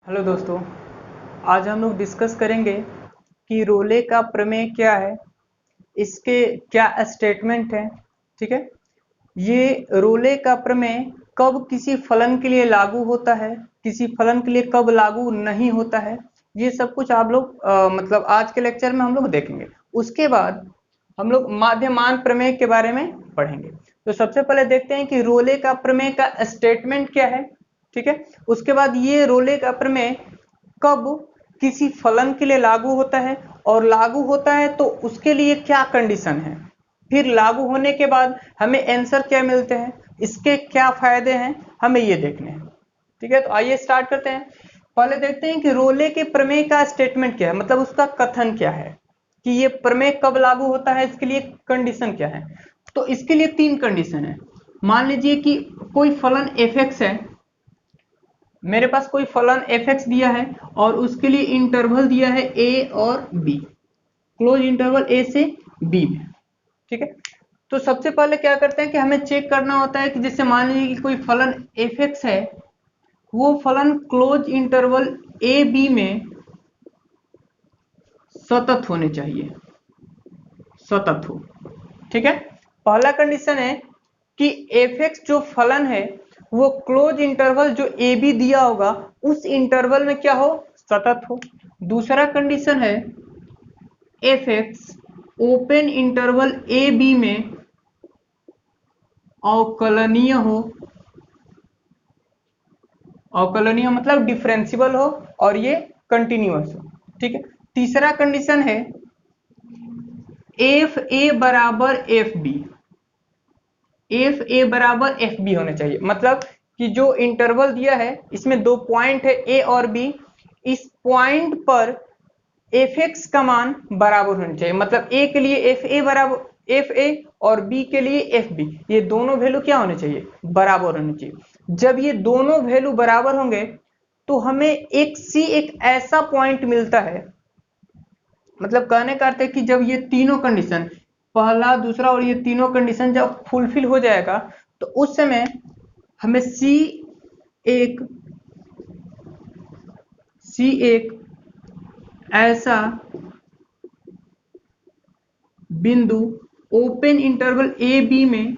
Hello दोस्तों, आज हम लोग डिस्कस करेंगे कि रोले का प्रमेय क्या है, इसके क्या स्टेटमेंट है। ठीक है, ये रोले का प्रमेय कब किसी फलन के लिए लागू होता है, किसी फलन के लिए कब लागू नहीं होता है, ये सब कुछ आप लोग मतलब आज के लेक्चर में हम लोग देखेंगे। उसके बाद हम लोग माध्यमान प्रमेय के बारे में पढ़ेंगे। तो सबसे पहले देखते हैं कि रोले का प्रमेय का स्टेटमेंट क्या है। ठीक है, उसके बाद ये रोले का प्रमेय कब किसी फलन के लिए लागू होता है, और लागू होता है तो उसके लिए क्या कंडीशन है, फिर लागू होने के बाद हमें आंसर क्या मिलते हैं, इसके क्या फायदे हैं, हमें ये देखने हैं। ठीक है, तो आइए स्टार्ट करते हैं। पहले देखते हैं कि रोले के प्रमेय का स्टेटमेंट क्या है, मतलब उसका कथन क्या है कि ये प्रमेय कब लागू होता है, इसके लिए कंडीशन क्या है। तो इसके लिए तीन कंडीशन है। मान लीजिए कि कोई फलन एफ एक्स है, मेरे पास कोई फलन एफ एक्स दिया है और उसके लिए इंटरवल दिया है ए और बी, क्लोज इंटरवल ए से बी में। ठीक है, तो सबसे पहले क्या करते हैं कि हमें चेक करना होता है कि जैसे मान लीजिए कि कोई फलन एफ एक्स है, वो फलन क्लोज इंटरवल ए बी में सतत होने चाहिए, सतत हो। ठीक है, पहला कंडीशन है कि एफ एक्स जो फलन है वो क्लोज इंटरवल जो ए बी दिया होगा उस इंटरवल में क्या हो, सतत हो। दूसरा कंडीशन है f x open interval a b में अवकलनीय हो, अवकलनीय मतलब डिफरेंशिबल हो और ये कंटिन्यूअस हो। ठीक है, तीसरा कंडीशन है एफ ए बराबर एफ बी, एफ ए बराबर एफ बी होने चाहिए। मतलब कि जो इंटरवल दिया है इसमें दो पॉइंट है ए और बी, इस पॉइंट पर एफ एक्स का मान बराबर होना चाहिए। मतलब ए के लिए एफ ए बराबर एफ ए और बी के लिए एफ बी, ये दोनों वैल्यू क्या होने चाहिए, बराबर होने चाहिए। जब ये दोनों वैल्यू बराबर होंगे तो हमें एक सी एक ऐसा पॉइंट मिलता है, मतलब कहने का अर्थ है कि जब ये तीनों कंडीशन, पहला दूसरा और ये तीनों कंडीशन जब फुलफिल हो जाएगा तो उस समय हमें एक सी एक ऐसा बिंदु ओपन इंटरवल ए बी में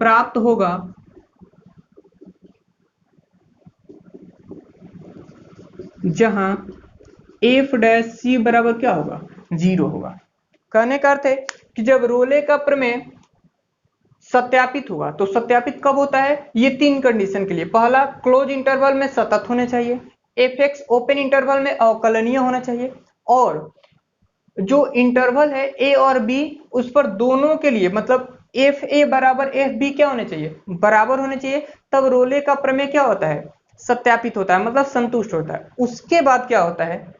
प्राप्त होगा जहां एफ डैश सी बराबर क्या होगा, जीरो होगा। कहने का अर्थ है कि जब रोले का प्रमेय सत्यापित होगा तो सत्यापित कब होता है, ये तीन कंडीशन के लिए। पहला, क्लोज इंटरवल में सतत होने चाहिए, एफ एक्स ओपन इंटरवल में अवकलनीय होना चाहिए, और जो इंटरवल है ए और बी उस पर दोनों के लिए मतलब एफ ए बराबर एफ बी क्या होने चाहिए, बराबर होने चाहिए। तब रोले का प्रमेय क्या होता है, सत्यापित होता है, मतलब संतुष्ट होता है। उसके बाद क्या होता है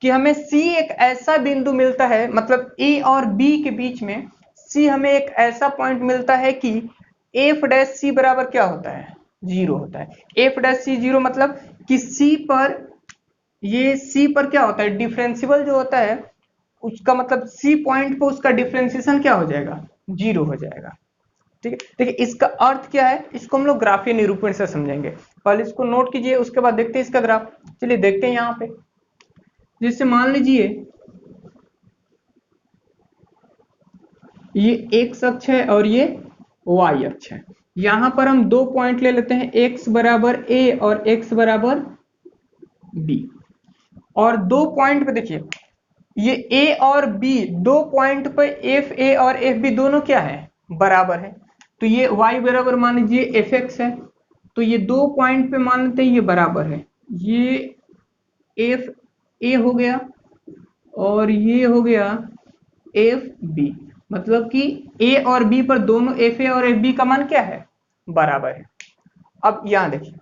कि हमें सी एक ऐसा बिंदु मिलता है, मतलब ए और बी के बीच में सी हमें एक ऐसा पॉइंट मिलता है कि एफ डैश सी बराबर क्या होता है, जीरो होता है। एफ डैश सी जीरो मतलब कि सी पर, ये सी पर क्या होता है, डिफरेंशिबल जो होता है उसका मतलब सी पॉइंट पर उसका डिफरेंशिएशन क्या हो जाएगा, जीरो हो जाएगा। ठीक है, देखिए इसका अर्थ क्या है, इसको हम लोग ग्राफीय निरूपण से समझेंगे। पहले इसको नोट कीजिए, उसके बाद देखते हैं इसका ग्राफ। चलिए देखते हैं यहाँ पे, जैसे मान लीजिए ये एक्स अक्ष है और ये वाई अक्ष है। यहां पर हम दो पॉइंट ले लेते हैं, एक्स बराबर ए और एक्स बराबर बी। और दो पॉइंट पे देखिए ये ए और बी, दो पॉइंट पे एफ ए और एफ बी दोनों क्या है, बराबर है। तो ये y बराबर मान लीजिए एफ एक्स है, तो ये दो पॉइंट पे मान लेते हैं ये बराबर है। ये एफ ए हो गया और ये हो गया एफ बी, मतलब कि ए और बी पर दोनों एफ ए और एफ बी का मान क्या है, बराबर है। अब यहां देखिए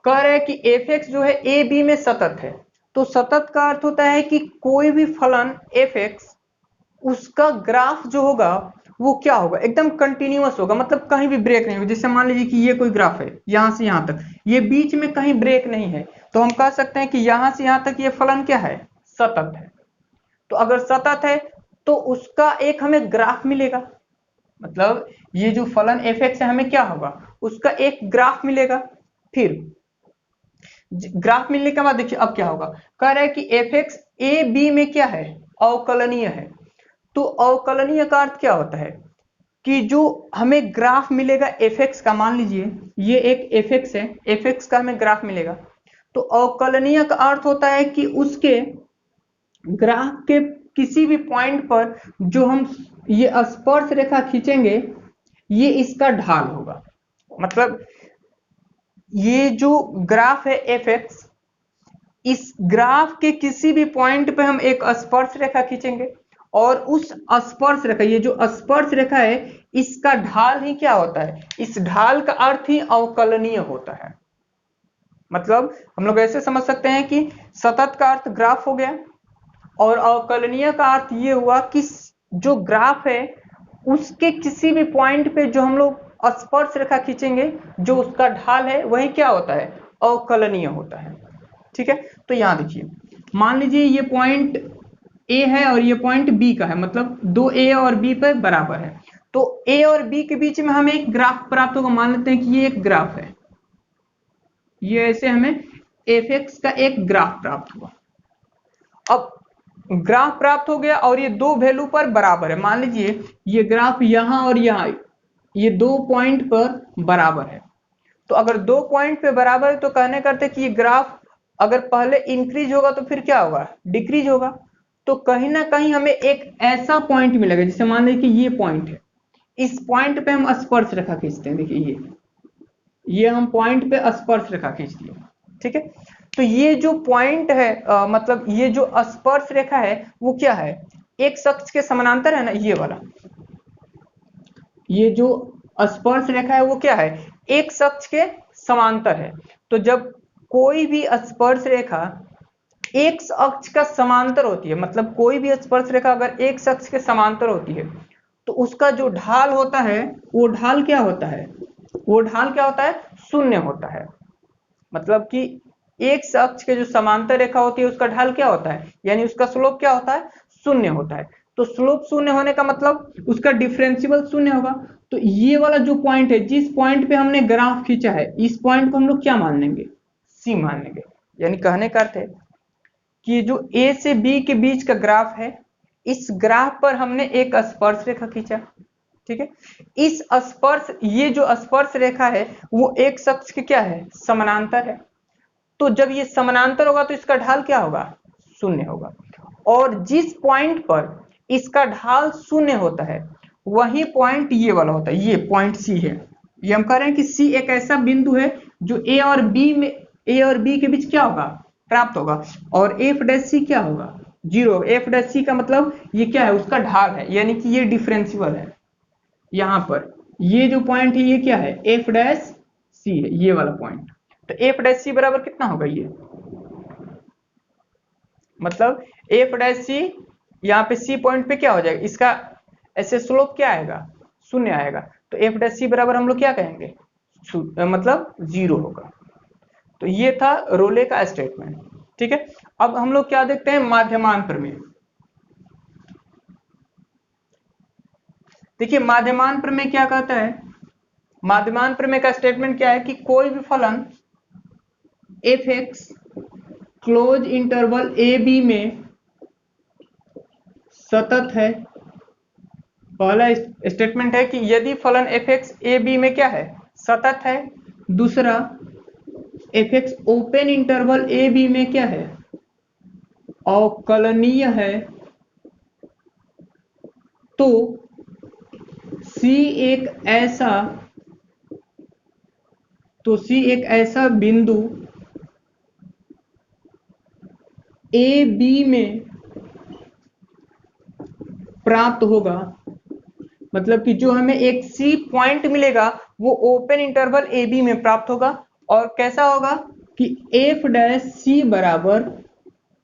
कह रहे हैं कि एफ एक्स जो है ए बी में सतत है। तो सतत का अर्थ होता है कि कोई भी फलन एफ एक्स, उसका ग्राफ जो होगा वो क्या होगा, एकदम कंटिन्यूअस होगा, मतलब कहीं भी ब्रेक नहीं होगा। जैसे मान लीजिए कि ये कोई ग्राफ है यहां से यहां तक, ये बीच में कहीं ब्रेक नहीं है, तो हम कह सकते हैं कि यहां से यहां तक ये फलन क्या है, सतत है। तो अगर सतत है तो उसका एक हमें ग्राफ मिलेगा, मतलब ये जो फलन एफ एक्स है हमें क्या होगा, उसका एक ग्राफ मिलेगा। फिर ग्राफ मिलने के बाद देखिए अब क्या होगा, कह रहा है कि एफ एक्स ए बी में क्या है, अवकलनीय है। तो अवकलनीय का अर्थ क्या होता है कि जो हमें ग्राफ मिलेगा एफ एक्स का, मान लीजिए ये एक एफ एक्स है, एफ एक्स का हमें ग्राफ मिलेगा, तो अवकलनीय का अर्थ होता है कि उसके ग्राफ के किसी भी पॉइंट पर जो हम ये स्पर्श रेखा खींचेंगे ये इसका ढाल होगा। मतलब ये जो ग्राफ है एफ एक्स, इस ग्राफ के किसी भी पॉइंट पे हम एक स्पर्श रेखा खींचेंगे और उस स्पर्श रेखा, ये जो स्पर्श रेखा है इसका ढाल ही क्या होता है, इस ढाल का अर्थ ही अवकलनीय होता है। मतलब हम लोग ऐसे समझ सकते हैं कि सतत का अर्थ ग्राफ हो गया और अवकलनीय का अर्थ ये हुआ कि जो ग्राफ है उसके किसी भी पॉइंट पे जो हम लोग स्पर्श रेखा खींचेंगे जो उसका ढाल है वही क्या होता है, अवकलनीय होता है। ठीक है, तो यहां देखिए मान लीजिए ये पॉइंट ए है और ये पॉइंट बी का है, मतलब दो ए और बी पे बराबर है, तो ए और बी के बीच में हमें एक ग्राफ प्राप्त होगा। मान लेते हैं कि ये एक ग्राफ है, ये ऐसे हमें एफ एक्स का एक ग्राफ प्राप्त हुआ। अब ग्राफ प्राप्त हो गया और ये दो वैल्यू पर बराबर है, मान लीजिए ये ग्राफ यहां और यहां ये दो पॉइंट पर बराबर है। तो अगर दो पॉइंट पे बराबर है तो कहने करते कि ये ग्राफ अगर पहले इंक्रीज होगा तो फिर क्या होगा, डिक्रीज होगा। तो कहीं ना कहीं हमें एक ऐसा पॉइंट मिलेगा, जैसे मान लीजिए कि ये पॉइंट है, इस पॉइंट पे हम स्पर्श रेखा खींचते हैं। देखिए ये हम पॉइंट पे स्पर्श रेखा खींच दिए। ठीक है, तो ये जो पॉइंट है मतलब ये जो स्पर्श रेखा है वो क्या है, एक अक्ष के समानांतर है ना, ये वाला, ये जो स्पर्श रेखा है वो क्या है, एक अक्ष के समांतर है। तो जब कोई भी स्पर्श रेखा एक अक्ष का समांतर होती है, मतलब कोई भी स्पर्श रेखा अगर एक अक्ष के समांतर होती है तो उसका जो ढाल होता है वो ढाल क्या होता है, वो ढाल क्या होता है, शून्य होता है। मतलब कि एक अक्ष के जो समांतर रेखा होती है उसका ढाल क्या होता है, यानी उसका स्लोप क्या होता है, शून्य होता है। तो स्लोप शून्य होने का मतलब उसका डिफरेंशियल शून्य होगा। तो ये वाला जो पॉइंट है, जिस पॉइंट पे हमने ग्राफ खींचा है, इस पॉइंट को हम लोग क्या मान लेंगे, सी मान लेंगे। यानी कहने का अर्थ है कि जो ए से बी के बीच का ग्राफ है, इस ग्राफ पर हमने एक स्पर्श रेखा खींचा। ठीक है, इस स्पर्श, ये जो स्पर्श रेखा है वो एक अक्ष के क्या है, समानांतर है। तो जब ये समानांतर होगा तो इसका ढाल क्या होगा, शून्य होगा। और जिस पॉइंट पर इसका ढाल शून्य होता है वही पॉइंट ये वाला होता है, ये पॉइंट सी है। ये हम कह रहे हैं कि सी एक ऐसा बिंदु है जो ए और बी में, ए और बी के बीच क्या होगा, प्राप्त होगा। और एफ डैश सी क्या होगा, जीरो। एफ डैश सी का मतलब ये क्या है, उसका ढाल है, यानी कि ये डिफरेंशियल है। यहां पर ये जो पॉइंट है ये क्या है, एफ डैश सी है, ये वाला पॉइंट। तो एफ डैश सी बराबर कितना होगा, ये मतलब एफ डैश सी, यहाँ पे सी पॉइंट पे क्या हो जाएगा, इसका ऐसे स्लोप क्या आएगा, शून्य आएगा। तो एफ डैश सी बराबर हम लोग क्या कहेंगे, मतलब जीरो होगा। तो ये था रोले का स्टेटमेंट। ठीक है, अब हम लोग क्या देखते हैं, माध्यमान प्रमेय। देखिए माध्यमान प्रमेय क्या कहता है, माध्यमान प्रमेय का स्टेटमेंट क्या है कि कोई भी फलन f x close interval a b में सतत है। पहला स्टेटमेंट है कि यदि फलन एफ एक्स ए बी में क्या है, सतत है। दूसरा, f x open interval a b में क्या है, अवकलनीय है। तो सी एक ऐसा, तो सी एक ऐसा बिंदु ए बी में प्राप्त होगा, मतलब कि जो हमें एक सी पॉइंट मिलेगा वो ओपन इंटरवल ए बी में प्राप्त होगा। और कैसा होगा कि एफ डैश सी बराबर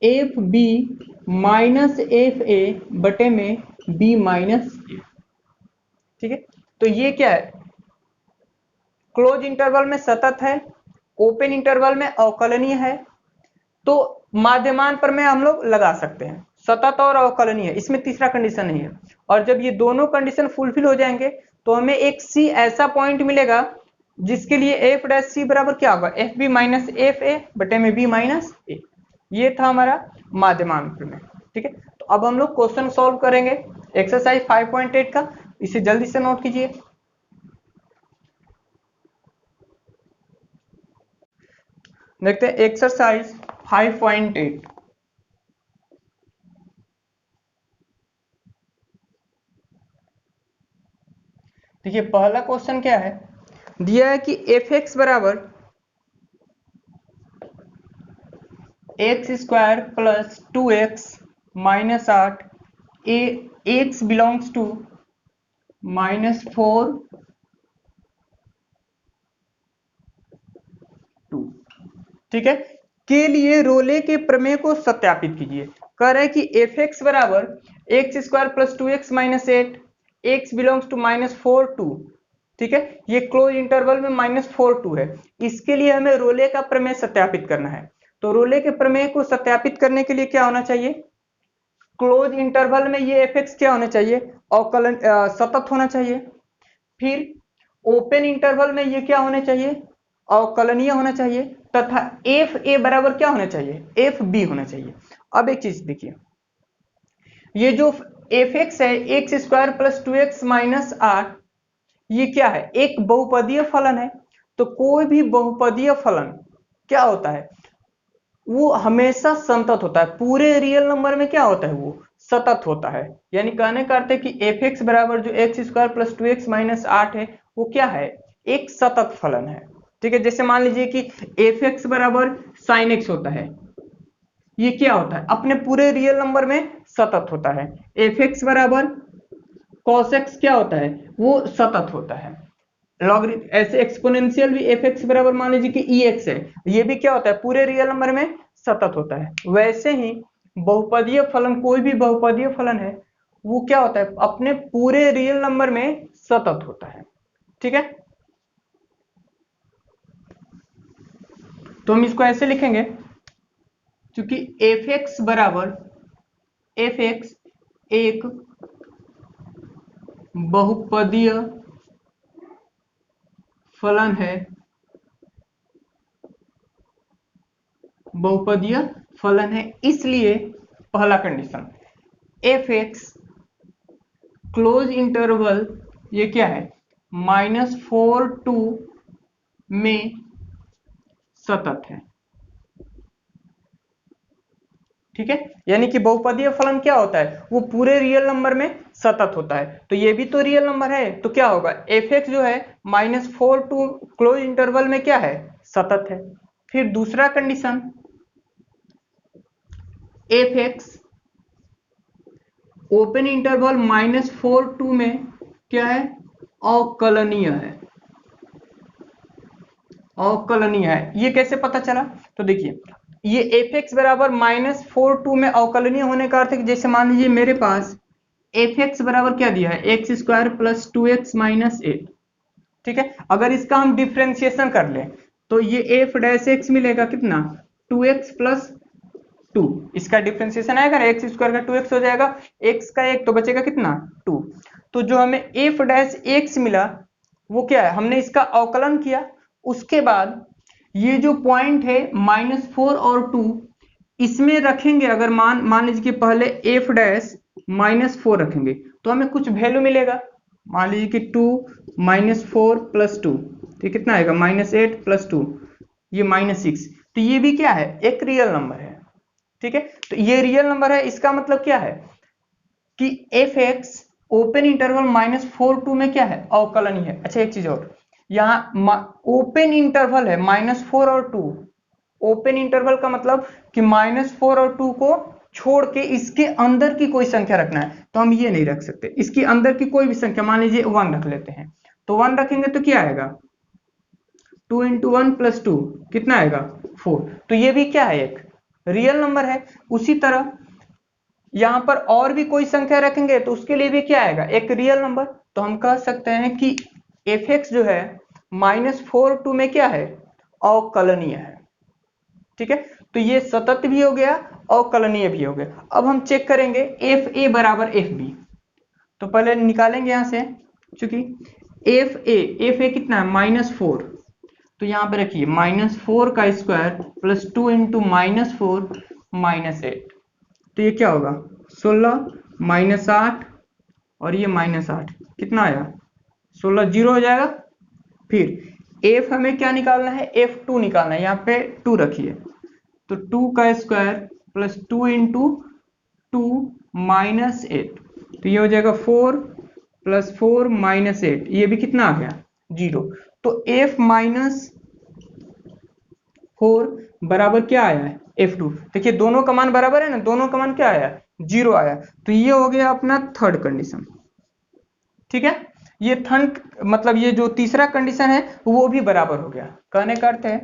f b minus f a बटे में बी माइनस ए। ठीक है, तो ये क्या है, क्लोज इंटरवल में सतत है, ओपन इंटरवल में अवकलनीय है। तो माध्यमान पर में हम लोग लगा सकते हैं, सतत और अवकलनीय, इसमें तीसरा कंडीशन नहीं है। और जब ये दोनों कंडीशन फुलफिल हो जाएंगे तो हमें एक सी ऐसा पॉइंट मिलेगा जिसके लिए एफ डैश सी बराबर क्या होगा, f b minus f a बटे में बी माइनस ए। ये था हमारा माध्यमांक प्रमेय। ठीक है, तो अब हम लोग क्वेश्चन सॉल्व करेंगे एक्सरसाइज 5.8 का। इसे जल्दी से नोट कीजिए। देखते हैं एक्सरसाइज 5.8। देखिए पहला क्वेश्चन क्या है, दिया है कि एफ एक्स बराबर x square plus 2x minus 8 a x belongs to -4 2। ठीक है, के लिए रोले के प्रमेय को सत्यापित कीजिए। कह रहे हैं कि एफ एक्स बराबर x square plus 2x minus 8 x belongs to -4 2। ठीक है, ये क्लोज इंटरवल में -4 2 है। इसके लिए हमें रोले का प्रमेय सत्यापित करना है। तो रोले के प्रमेय को सत्यापित करने के लिए क्या होना चाहिए, क्लोज इंटरवल में ये एफ एक्स क्या होना चाहिए, अवकलन सतत होना चाहिए। फिर ओपन इंटरवल में ये क्या होना चाहिए, अवकलनीय होना चाहिए। तथा एफ ए बराबर क्या होना चाहिए, एफ बी होना चाहिए। अब एक चीज देखिए, ये जो एफ एक्स है x square plus 2x minus 8, ये क्या है, एक बहुपदीय फलन है। तो कोई भी बहुपदीय फलन क्या होता है, वो हमेशा संतत होता है। पूरे रियल नंबर में क्या होता है, वो सतत होता है। यानी कहने का अर्थ है कि एफ एक्स बराबर जो x square plus 2x minus 8 है, वो क्या है, एक सतत फलन है। ठीक है, जैसे मान लीजिए कि एफ एक्स बराबर साइन एक्स होता है, ये क्या होता है, अपने पूरे रियल नंबर में सतत होता है। एफ एक्स बराबर कॉस एक्स क्या होता है, वो सतत होता है। लॉगरिथम ऐसे एक्सपोनेंशियल भी एफ एक्स बराबर मान लीजिए कि ई एक्स है, ये भी क्या होता है, पूरे रियल नंबर में सतत होता है। वैसे ही बहुपदीय फलन, कोई भी बहुपदीय फलन है, वो क्या होता है, अपने पूरे रियल नंबर में सतत होता है। ठीक है, तो हम इसको ऐसे लिखेंगे, क्योंकि एफ एक्स बराबर एफ एक्स एक बहुपदीय फलन है, बहुपदीय फलन है, इसलिए पहला condition F x close interval ये क्या है, -4 2 में सतत है। ठीक है, यानी कि बहुपदीय फलन क्या होता है, वो पूरे रियल नंबर में सतत होता है। तो ये भी तो रियल नंबर है, तो क्या होगा, एफ एक्स जो है -4 2 क्लोज इंटरवल में क्या है, सतत है। फिर दूसरा condition F x open interval -4 2 में क्या है, अवकलनीय है। अवकलनीय है, ये कैसे पता चला, तो देखिए ये एफ एक्स बराबर -4 2 में अवकलनीय होने का अर्थ है कि जैसे मान लीजिए मेरे पास एफ एक्स बराबर क्या दिया है, x square plus 2x minus 8। ठीक है, अगर इसका हम डिफ्रेंसिएशन कर लें तो ये एफ डैश एक्स मिलेगा कितना, 2x प्लस 2। इसका डिफ्रेंसिएशन आएगा ना, एक्स स्क्वायर का 2x हो जाएगा, x का 1 तो बचेगा कितना 2। तो जो हमें एफ डैश एक्स मिला वो क्या है, हमने इसका अवकलन किया। उसके बाद ये जो पॉइंट है -4 और 2, इसमें रखेंगे। अगर मान लीजिए कि पहले एफ डैश -4 रखेंगे तो हमें कुछ वैल्यू मिलेगा। मान लीजिए कि 2 -4 प्लस 2, तो कितना आएगा, -8 प्लस 2, ये -6। तो ये भी क्या है, एक रियल नंबर है। ठीक है, तो ये रियल नंबर है, इसका मतलब क्या है कि एफ एक्स ओपन इंटरवल -4 2 में क्या है, अवकलनीय है। अच्छा एक चीज और, यहाँ ओपन इंटरवल है -4 और 2। ओपन इंटरवल का मतलब कि -4 और 2 को छोड़ के इसके अंदर की कोई संख्या रखना है, तो हम ये नहीं रख सकते। इसके अंदर की कोई भी संख्या, मान लीजिए 1 रख लेते हैं, तो 1 रखेंगे तो क्या आएगा, 2 × 1 + 2 कितना आएगा 4। तो ये भी क्या है, एक रियल नंबर है। उसी तरह यहां पर और भी कोई संख्या रखेंगे तो उसके लिए भी क्या आएगा, एक रियल नंबर। तो हम कह सकते हैं कि एफ एक्स जो है -4 2 में क्या है, अवकलनीय है। ठीक है, तो ये सतत भी हो गया, अवकलनीय भी हो गया। अब हम चेक करेंगे एफ ए बराबर एफ बी। तो पहले निकालेंगे यहां से, चूंकि एफ ए कितना है -4, तो यहाँ पे रखिए -4 का स्क्वायर प्लस 2 इंटू -4 -8, तो ये क्या होगा 16 -8 और ये -8 कितना आया 16 जीरो हो जाएगा। फिर एफ हमें क्या निकालना है F2 निकालना है, यहाँ पे 2 रखिए, तो 2 का स्क्वायर प्लस 2 इंटू 2 -8, तो ये हो जाएगा 4 प्लस 4 -8, ये भी कितना आ गया 0। तो F -4 बराबर क्या आया है F2, देखिए दोनों का मान बराबर है ना, दोनों का मान क्या आया 0 आया, तो ये हो गया अपना थर्ड कंडीशन। ठीक है, ये थर्ड मतलब ये जो तीसरा कंडीशन है वो भी बराबर हो गया। कहने का अर्थ है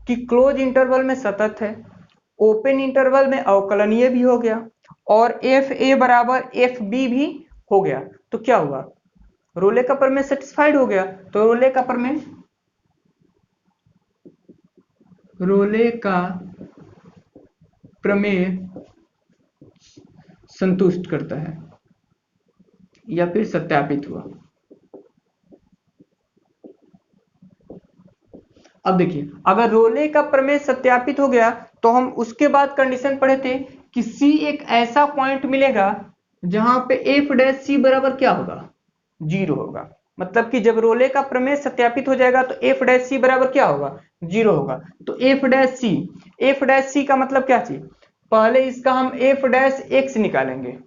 कि क्लोज इंटरवल में सतत है, ओपन इंटरवल में अवकलनीय भी हो गया, और एफ ए बराबर एफ बी भी हो गया, तो क्या हुआ रोले का प्रमेय सेटिस्फाइड हो गया। तो रोले का प्रमेय संतुष्ट करता है या फिर सत्यापित हुआ। अब देखिए अगर रोले का प्रमेय सत्यापित हो गया तो हम उसके बाद कंडीशन पढ़े थे कि सी एक ऐसा पॉइंट मिलेगा जहां पे एफ डैश सी बराबर क्या होगा 0 होगा, मतलब कि जब रोले का प्रमेय सत्यापित हो जाएगा तो एफ डैश सी बराबर क्या होगा 0 होगा। तो एफ डैश सी का मतलब क्या चीज, पहले इसका हम एफ डैश एक्स निकालेंगे,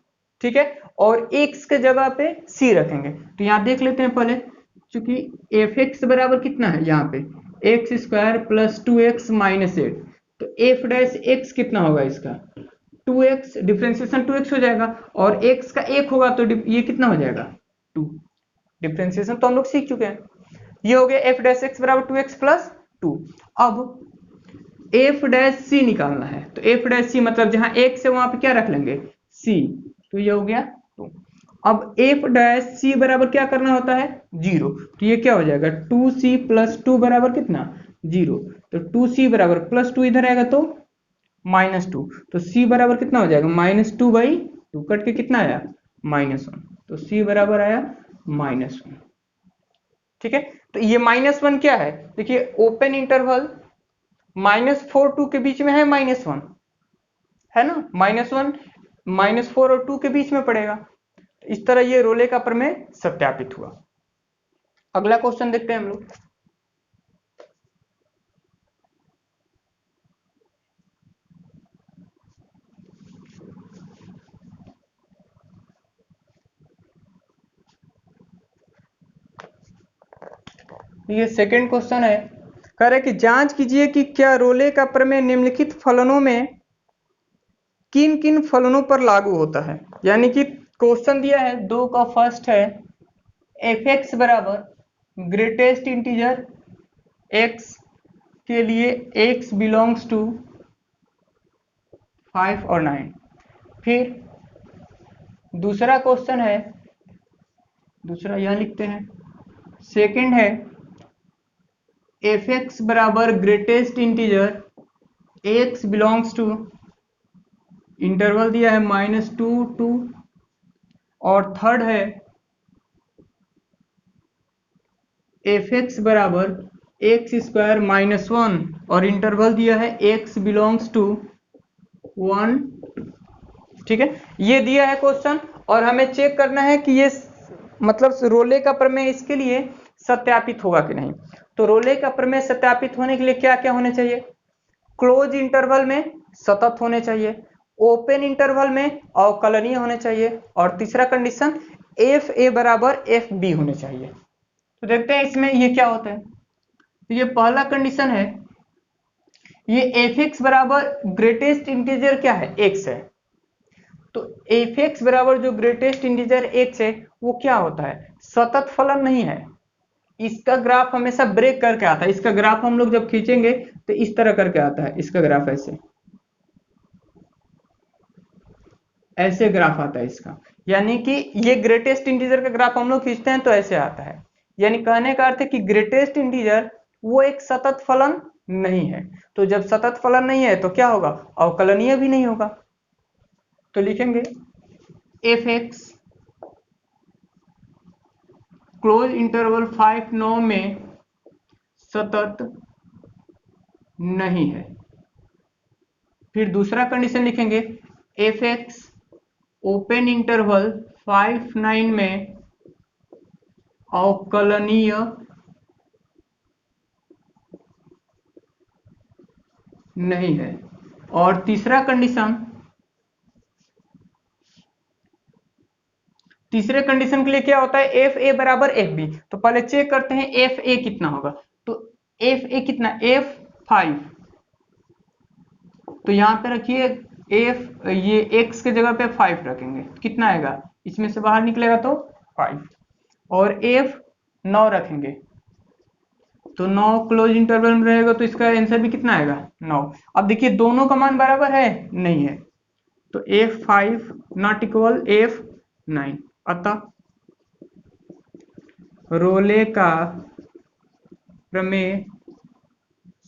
ठीक है, और एक्स के जगह पे सी रखेंगे। तो यहाँ देख लेते हैं पहले, चूंकि एफ एक्स बराबर कितना है यहाँ पे x square plus 2x minus 8, तो एफ डैश एक्स कितना होगा इसका 2x, डिफ्रेंसिएशन 2x हो जाएगा, और x का 1 होगा तो ये कितना हो जाएगा 2, डिफ्रेंसिएशन तो हम लोग सीख चुके हैं। ये हो गया एफ डैश एक्स बराबर 2x प्लस 2। अब एफ डैश सी निकालना है, तो एफ डैश सी मतलब जहां x है वहां पे क्या रख लेंगे c, तो ये हो गया 2। अब एफ डैश सी बराबर क्या करना होता है 0, तो ये क्या हो जाएगा 2c प्लस 2 बराबर कितना 0, तो 2c बराबर प्लस 2 इधर आएगा तो -2, तो c बराबर कितना हो जाएगा -2/2, कट के कितना आया -1, तो c बराबर आया -1। ठीक है, तो ये -1 क्या है, देखिए ओपन इंटरवल -4 2 के बीच में है -1 है ना, -1 -4 और 2 के बीच में पड़ेगा। इस तरह ये रोले का प्रमेय सत्यापित हुआ। अगला क्वेश्चन देखते हैं हम लोग। ये सेकंड क्वेश्चन है, कह रहे कि जांच कीजिए कि क्या रोले का प्रमेय निम्नलिखित फलनों में किन किन फलनों पर लागू होता है। यानी कि क्वेश्चन दिया है दो का, फर्स्ट है एफ एक्स बराबर ग्रेटेस्ट इंटीजर एक्स के लिए एक्स बिलोंग्स टू 5 और 9। फिर दूसरा क्वेश्चन है, दूसरा यह लिखते हैं, सेकंड है एफ एक्स बराबर greatest integer x belongs to, interval दिया है -2 2, और थर्ड है एफ एक्स बराबर एक्स स्क्वायर -1 और इंटरवल दिया है एक्स बिलोंग्स टू 1। ठीक है, ये दिया है क्वेश्चन, और हमें चेक करना है कि ये मतलब रोले का प्रमेय इसके लिए सत्यापित होगा कि नहीं। तो रोले का प्रमेय सत्यापित होने के लिए क्या क्या होने चाहिए, क्लोज इंटरवल में सतत होने चाहिए, ओपन इंटरवल में अवकलनीय होने चाहिए, और तीसरा कंडीशन एफ ए बराबर एफ बी होने चाहिए। तो देखते हैं इसमें ये क्या होता है। तो ये पहला कंडीशन है, ये एफ एक्स बराबर ग्रेटेस्ट इंटीजर क्या है एक्स है, तो एफ एक्स बराबर जो ग्रेटेस्ट इंटीजर एक्स है वो क्या होता है सतत फलन नहीं है, इसका ग्राफ हमेशा ब्रेक करके आता है। इसका ग्राफ हम लोग जब खींचेंगे तो इस तरह करके आता है, इसका ग्राफ ऐसे ऐसे ग्राफ आता है इसका, यानी कि ये ग्रेटेस्ट इंटीजर का ग्राफ हम लोग खींचते हैं तो ऐसे आता है। यानी कहने का अर्थ है कि ग्रेटेस्ट इंटीजर वो एक सतत फलन नहीं है, तो जब सतत फलन नहीं है तो क्या होगा अवकलनीय भी नहीं होगा। तो लिखेंगे एफ एक्स क्लोज इंटरवल 5 9 में सतत नहीं है। फिर दूसरा कंडीशन लिखेंगे एफ एक्स ओपन इंटरवल 5 9 में अवकलनीय नहीं है। और तीसरे कंडीशन के लिए क्या होता है, एफ ए बराबर एफ बी। तो पहले चेक करते हैं एफ ए कितना होगा। तो एफ ए कितना, एफ 5। तो यहां पे रखिए एफ, ये एक्स के जगह पे 5 रखेंगे, कितना आएगा, इसमें से बाहर निकलेगा तो 5। और एफ 9 रखेंगे तो 9 क्लोज इंटरवल में रहेगा, तो इसका आंसर भी कितना आएगा 9। अब देखिए दोनों का मान बराबर है, नहीं है, तो f5 नॉट इक्वल f9। अतः रोले का प्रमेय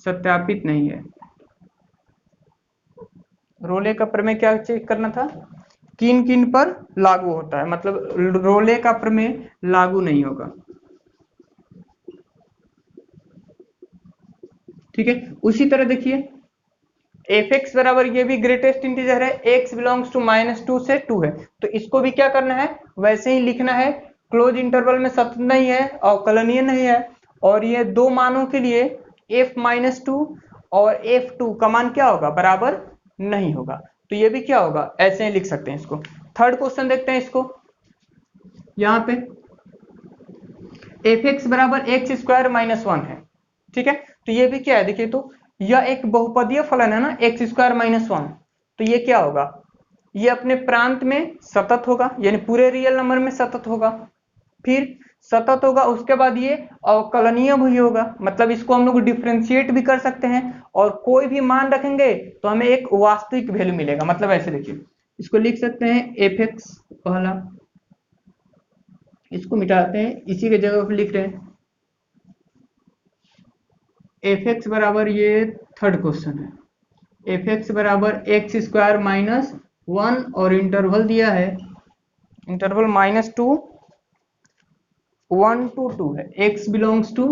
सत्यापित नहीं है। रोले का प्रमेय क्या चेक करना था, किन किन पर लागू होता है, मतलब रोले का प्रमेय लागू नहीं होगा। ठीक है, उसी तरह देखिए एफ एक्स बराबर, ये भी ग्रेटेस्ट इंटीजर है, एक्स बिलोंग्स टू -2 से 2 है, तो इसको भी क्या करना है, वैसे ही लिखना है, क्लोज इंटरवल में सतत नहीं है, अवकलनीय नहीं है, और ये दो मानों के लिए f-2 और f2 का मान क्या होगा, बराबर नहीं होगा। तो ये भी क्या होगा, ऐसे ही लिख सकते हैं इसको। थर्ड क्वेश्चन देखते हैं इसको, यहाँ पे एफ एक्स बराबर एक्स स्क्वायर -1 है। ठीक है, तो ये भी क्या है, देखिए तो यह एक बहुपदीय फलन है ना, एक्स स्क्वायर -1। तो ये क्या होगा, ये अपने प्रांत में सतत होगा, यानी पूरे रियल नंबर में सतत होगा। फिर सतत होगा, उसके बाद ये अवकलनीय भी होगा, मतलब इसको हम लोग डिफ्रेंशिएट भी कर सकते हैं, और कोई भी मान रखेंगे तो हमें एक वास्तविक वैल्यू मिलेगा। मतलब ऐसे देखिए, इसको लिख सकते हैं एफ एक्स पहला, इसको मिटाते हैं, इसी के जगह पर लिख रहे हैं एफ एक्स बराबर, ये थर्ड क्वेश्चन है, एफ एक्स बराबर एक्स स्क्वायर -1 और इंटरवल दिया है, इंटरवल -2 1 to 2 है, x बिलोंग्स टू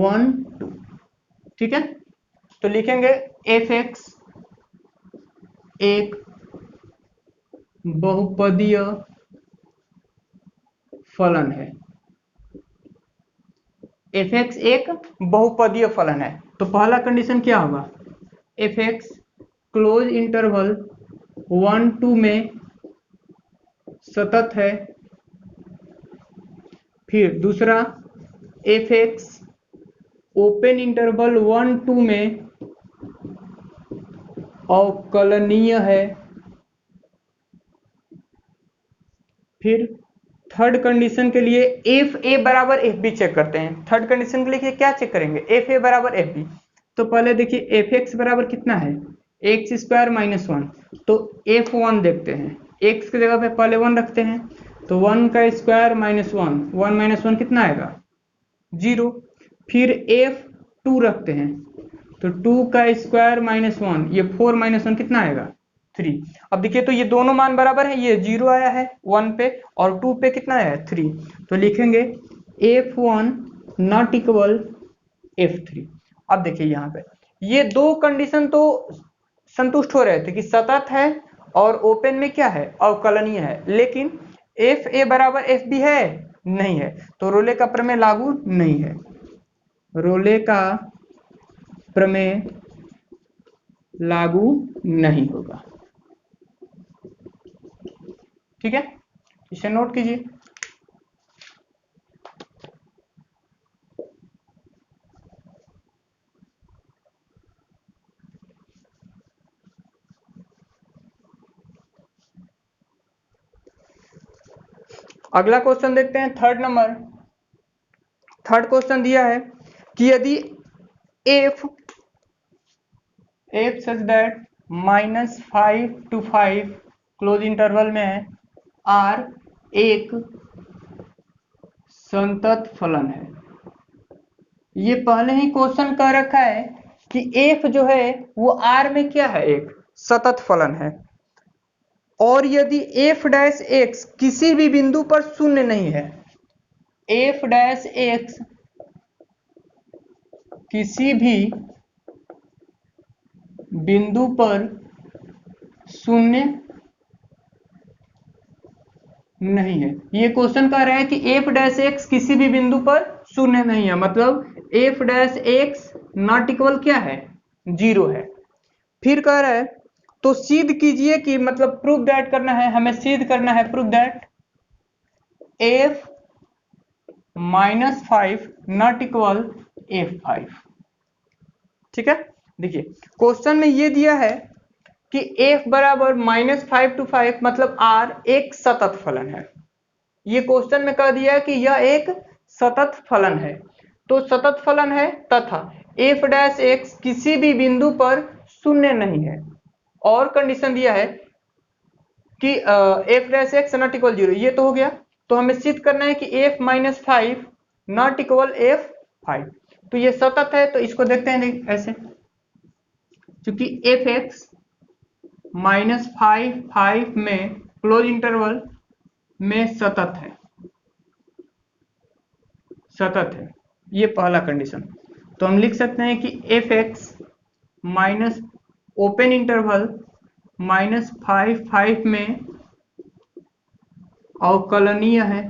1 2। ठीक है, तो लिखेंगे एफ एक्स एक बहुपदीय फलन है, एफ एक्स एक बहुपदीय फलन है। तो पहला कंडीशन क्या होगा, एफ एक्स क्लोज इंटरवल 1 2 में सतत है। फिर दूसरा, एफ एक्स ओपन इंटरवल 1 2 में अवकलनीय है। फिर थर्ड कंडीशन के लिए एफ ए बराबर एफ बी चेक करते हैं। थर्ड कंडीशन के लिए क्या चेक करेंगे, एफ ए बराबर एफ बी। तो पहले देखिए एफ एक्स बराबर कितना है, एक्स स्क्वायर -1, तो एफ 1 देखते हैं, एक्स की जगह पे पहले 1 रखते हैं, तो 1 का स्क्वायर -1, 1 - 1 कितना आएगा 0। फिर एफ 2 रखते हैं, तो 2 का स्क्वायर -1, ये 4 - 1 कितना आएगा 3। अब देखिए तो ये दोनों मान बराबर है, ये 0 आया है 1 पे, और 2 पे कितना आया है 3। तो लिखेंगे f1 नॉट इक्वल f3। अब देखिए यहाँ पे ये दो कंडीशन तो संतुष्ट हो रहे थे कि सतत है और ओपन में क्या है, अवकलनीय है, लेकिन एफ ए बराबर एफ बी है, नहीं है, तो रोले का प्रमेय लागू नहीं है। रोले का प्रमेय लागू नहीं होगा। ठीक है, इसे नोट कीजिए। अगला क्वेश्चन देखते हैं, थर्ड नंबर। थर्ड क्वेश्चन दिया है कि यदि F such that -5 to 5 close interval में है, आर एक संतत फलन है। ये पहले ही क्वेश्चन कह रखा है कि एफ जो है वो आर में क्या है, एक सतत फलन है। और यदि एफ डैश एक्स किसी भी बिंदु पर शून्य नहीं है, एफ डैश एक्स किसी भी बिंदु पर शून्य नहीं है। ये क्वेश्चन कह रहा है कि एफ डैश एक्स किसी भी बिंदु पर शून्य नहीं है, मतलब F dash x not equal क्या है, 0 है। फिर कह रहा है तो सिद्ध कीजिए कि, मतलब प्रूव दैट करना है, हमें सिद्ध करना है, prove that F -5 not equal f5। ठीक है, देखिए क्वेश्चन में ये दिया है कि f बराबर -5 to 5, मतलब r एक सतत फलन है। ये क्वेश्चन में कह दिया है कि यह एक सतत फलन है, तो सतत फलन है तथा f डैश एक्स किसी भी बिंदु पर शून्य नहीं है, और कंडीशन दिया है कि f dash x not equal 0। ये तो हो गया, तो हमें सिद्ध करना है कि f -5 नॉट इक्वल f5। तो ये सतत है, तो इसको देखते हैं ऐसे, क्योंकि fx -5 में क्लोज इंटरवल में सतत है, सतत है, ये पहला कंडीशन। तो हम लिख सकते हैं कि fx माइनस ओपन इंटरवल -5 में अवकलनीय है।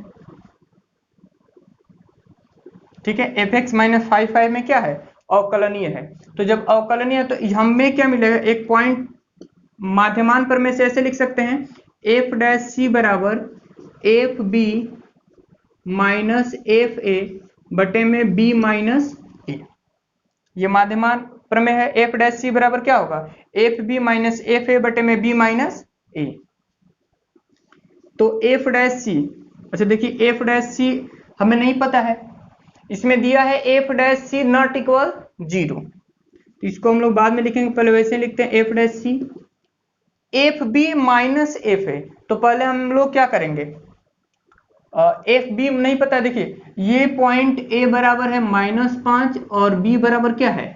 ठीक है, fx -5 में क्या है, अवकलनीय है। तो जब अवकलनीय है तो हमें क्या मिलेगा, एक पॉइंट माध्यमान प्रमेय से ऐसे लिख सकते हैं, f डैश सी बराबर f b minus f a बटे में b माइनस ए। ये माध्यमान प्रमेय है, f डैश सी बराबर क्या होगा, f b minus f a बटे में b माइनस ए। तो f डैश सी, अच्छा देखिए f डैश सी हमें नहीं पता है, इसमें दिया है f dash c not equal 0, तो इसको हम लोग बाद में लिखेंगे, पहले वैसे लिखते हैं f dash c f b minus f a. तो पहले हम लोग क्या करेंगे, एफ बी नहीं पता, देखिए ये पॉइंट ए बराबर है -5 और बी बराबर क्या है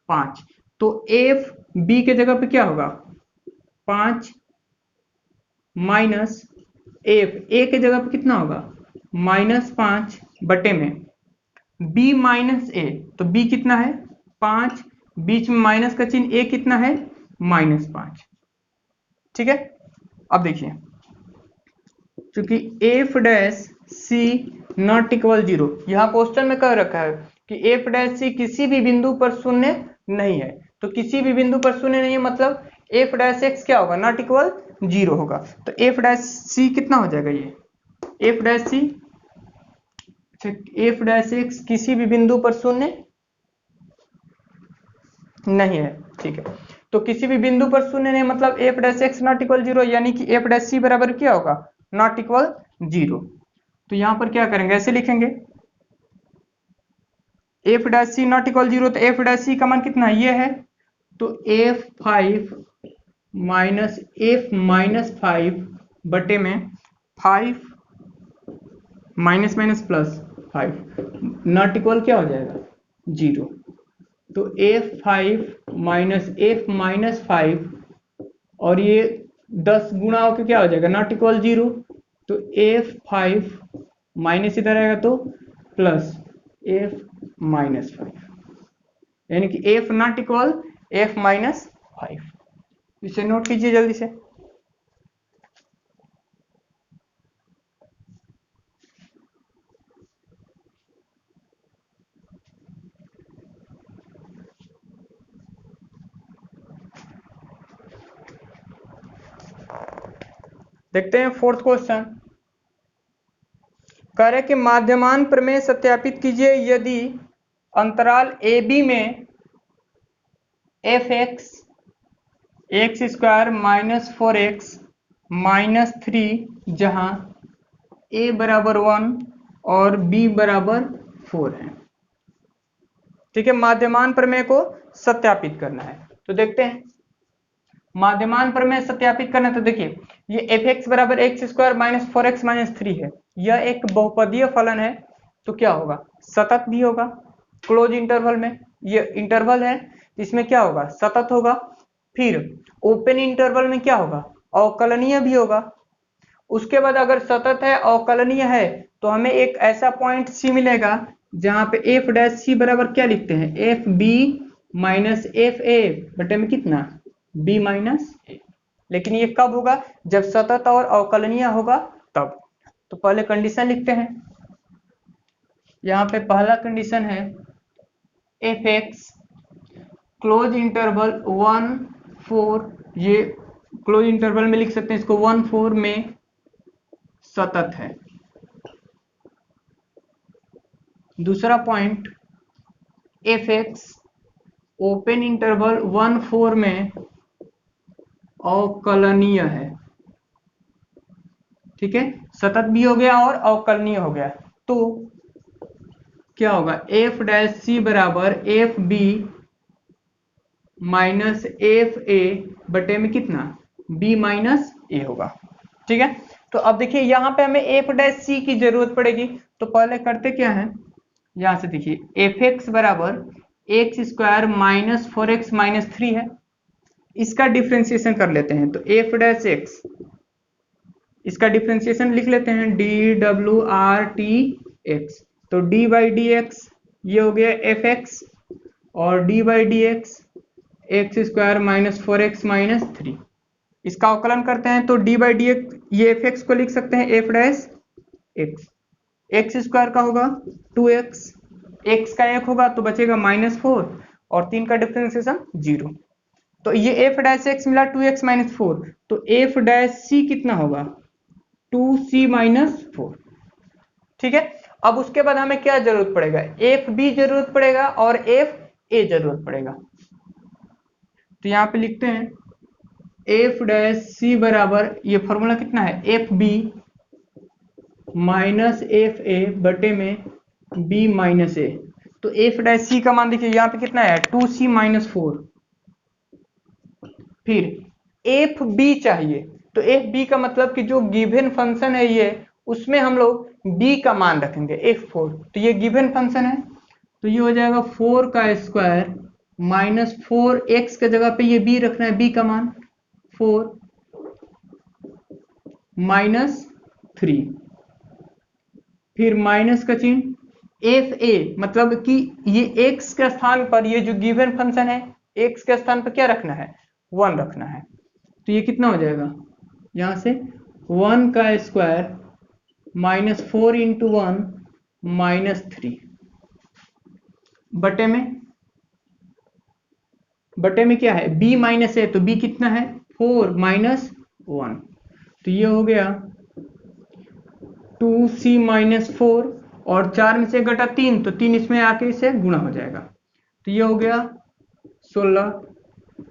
5, तो एफ बी के जगह पे क्या होगा 5 माइनस एफ ए के जगह पे कितना होगा -5 बटे में b माइनस ए, तो b कितना है 5, बीच में माइनस का चिन्ह, a कितना है -5। ठीक है, अब देखिए क्योंकि f dash c not equal 0, यहां क्वेश्चन में कह रखा है कि एफ डैश सी किसी भी बिंदु पर शून्य नहीं है, तो किसी भी बिंदु पर शून्य नहीं है, मतलब एफ डैश एक्स क्या होगा, नॉट इक्वल 0 होगा। तो एफ डैश सी कितना हो जाएगा, ये F dash c, F dash x किसी भी बिंदु पर शून्य नहीं है। ठीक है, तो किसी भी बिंदु पर शून्य नहीं, मतलब F dash x not equal 0, यानी कि एफ डैश सी बराबर क्या होगा, नॉट इक्वल 0। तो यहां पर क्या करेंगे, ऐसे लिखेंगे f dash c not equal 0, तो एफ डैश सी का मान कितना ये है, तो f5 माइनस एफ -5 बटे में 5 minus minus plus 5 not equal क्या हो जाएगा 0। तो f5 माइनस एफ -5 और ये 10 गुणा होकर क्या हो जाएगा, नॉट इक्वल 0। तो f5 माइनस इधर आएगा तो प्लस f -5, यानी कि f नॉट इक्वल f -5। इसे नोट कीजिए जल्दी से। देखते हैं फोर्थ क्वेश्चन, कह रहे कि माध्यमान प्रमेय सत्यापित कीजिए यदि अंतराल ए बी में F x x square -4x -3 जहां a बराबर 1 और b बराबर 4 है। ठीक है, माध्यमान प्रमेय को सत्यापित करना है, तो देखते हैं माध्यमान प्रमेय सत्यापित करना है। तो देखिए ये एफ एक्स बराबर एक्स स्क्वायर -4x -3 है, यह एक बहुपदीय फलन है, तो क्या होगा सतत भी होगा, क्लोज इंटरवल में, ये इंटरवल है इसमें क्या होगा सतत होगा। फिर ओपन इंटरवल में क्या होगा अवकलनीय भी होगा। उसके बाद अगर सतत है, अवकलनीय है, तो हमें एक ऐसा पॉइंट सी मिलेगा जहां पे एफ डैश सी बराबर क्या लिखते हैं, f b minus f a बटे में कितना, बी माइनस ए। लेकिन ये कब होगा, जब सतत और अवकलनीय होगा तब। तो पहले कंडीशन लिखते हैं। यहाँ पे पहला कंडीशन है एफ एक्स क्लोज इंटरवल 1-4, ये क्लोज इंटरवल में लिख सकते हैं इसको, 1-4 में सतत है। दूसरा point F x open interval 1-4 में अवकलनीय है। ठीक है, सतत भी हो गया और अवकलनीय हो गया। तो क्या होगा, एफ डैश सी बराबर f b minus f a बटे में कितना, बी माइनस ए होगा। ठीक है, तो अब देखिए यहाँ पे हमें एफ डैश सी की जरूरत पड़ेगी। तो पहले करते क्या है, यहां से देखिए एफ एक्स बराबर x square minus 4x minus 3 है, इसका डिफ्रेंसिएशन कर लेते हैं। तो एफ डैश एक्स, इसका डिफ्रेंसिएशन लिख लेते हैं, D W R T x. तो डी बाई डी एक्स ये हो गया एफ एक्स, और D by D x x square minus 4x minus 3। इसका अवकलन करते हैं तो डी बाई डी एक्स, ये एफ एक्स को लिख सकते हैं F dash x, x square का होगा 2x, एक्स का 1 होगा तो बचेगा -4, और 3 का डिफ्रेंसिएशन 0। तो ये एफ डैश एक्स मिला 2x माइनस 4, तो एफ डैश सी कितना होगा, 2c माइनस 4। ठीक है, अब उसके बाद हमें क्या जरूरत पड़ेगा, एफ बी जरूरत पड़ेगा और एफ ए जरूरत पड़ेगा। तो यहाँ पे लिखते हैं एफ डैश सी बराबर, ये फॉर्मूला कितना है, f b minus f a बटे में बी माइनस ए। तो एफ डैश सी का मान देखिए यहाँ पे कितना है, 2c माइनस 4। फिर एफ बी चाहिए, तो एफ बी का मतलब कि जो गिवन फंक्शन है ये, उसमें हम लोग बी का मान रखेंगे f4। तो ये गिवन फंक्शन है, तो ये हो जाएगा 4 का स्क्वायर माइनस 4x के जगह पे ये b रखना है, b का मान 4 माइनस 3, फिर माइनस का चिन्ह, एफ ए मतलब कि ये x के स्थान पर, ये जो गिवन फंक्शन है x के स्थान पर क्या रखना है, 1 रखना है। तो ये कितना हो जाएगा, यहां से 1 का स्क्वायर माइनस 4 इंटू 1 माइनस 3 बटे में क्या है, b माइनस है, तो b कितना है 4 माइनस 1। तो ये हो गया 2c माइनस 4, और 4 में से घटा 3, तो 3 इसमें आके इसे गुणा हो जाएगा। तो ये हो गया 16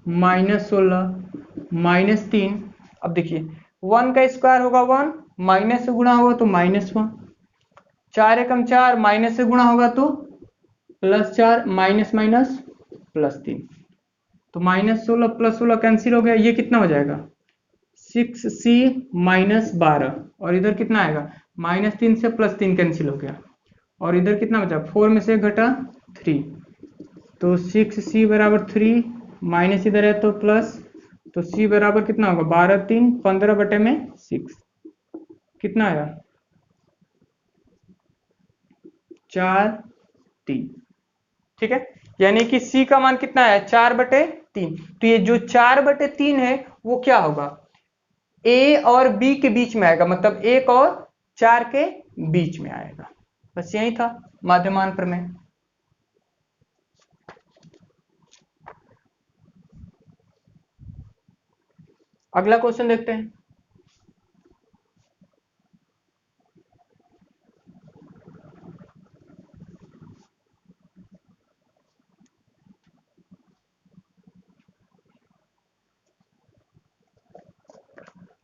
माइनस 16 माइनस 3। अब देखिए 1 का स्क्वायर होगा 1, माइनस से गुणा होगा तो -1, 4 एकम 4, माइनस से गुणा होगा तो +4, माइनस माइनस +3। तो -16 + 16 कैंसिल हो गया, ये कितना हो जाएगा 6c माइनस 12, और इधर कितना आएगा -3 से +3 कैंसिल हो गया, और इधर कितना बचा 4 में से घटा 3, तो 6c बराबर 3, माइनस इधर है तो प्लस, तो c बराबर कितना होगा 12 3 15 बटे में 6, कितना आया 4 3। ठीक है, यानी कि c का मान कितना है 4/3। तो ये जो 4/3 है वो क्या होगा, a और b के बीच में आएगा, मतलब 1 और 4 के बीच में आएगा। बस यही था माध्यमान प्रमेय। अगला क्वेश्चन देखते हैं।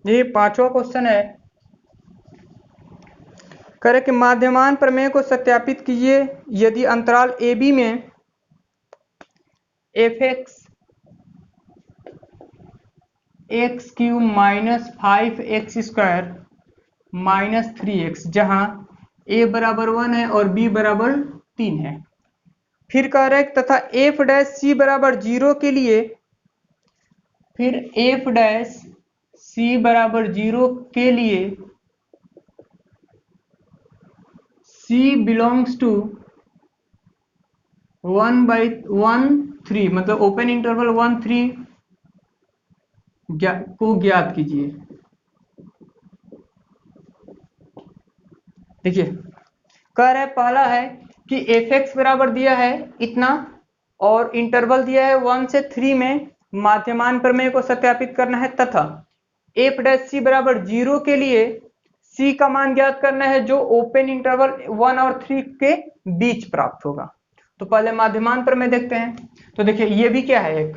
ये 5वां क्वेश्चन है, कह रहे कि माध्यमान प्रमेय को सत्यापित कीजिए यदि अंतराल ए बी में F x x cube minus 5x square minus 3x, जहां a बराबर 1 है और b बराबर 3 है। फिर कह रहे तथा एफ डैश सी बराबर 0 के लिए, फिर एफ डैश C बराबर 0 के लिए C बिलोंग्स टू 1/1 3 मतलब ओपन इंटरवल 1 3 को ज्ञात कीजिए। देखिए कह रहा है पहला है कि fx बराबर दिया है इतना और इंटरवल दिया है 1 से 3 में माध्यमान प्रमेय को सत्यापित करना है तथा f डैश c बराबर 0 के लिए c का मान ज्ञात करना है जो ओपन इंटरवल 1 और 3 के बीच प्राप्त होगा। तो पहले माध्यमान प्रमेय देखते हैं। तो देखिए ये भी क्या है एक,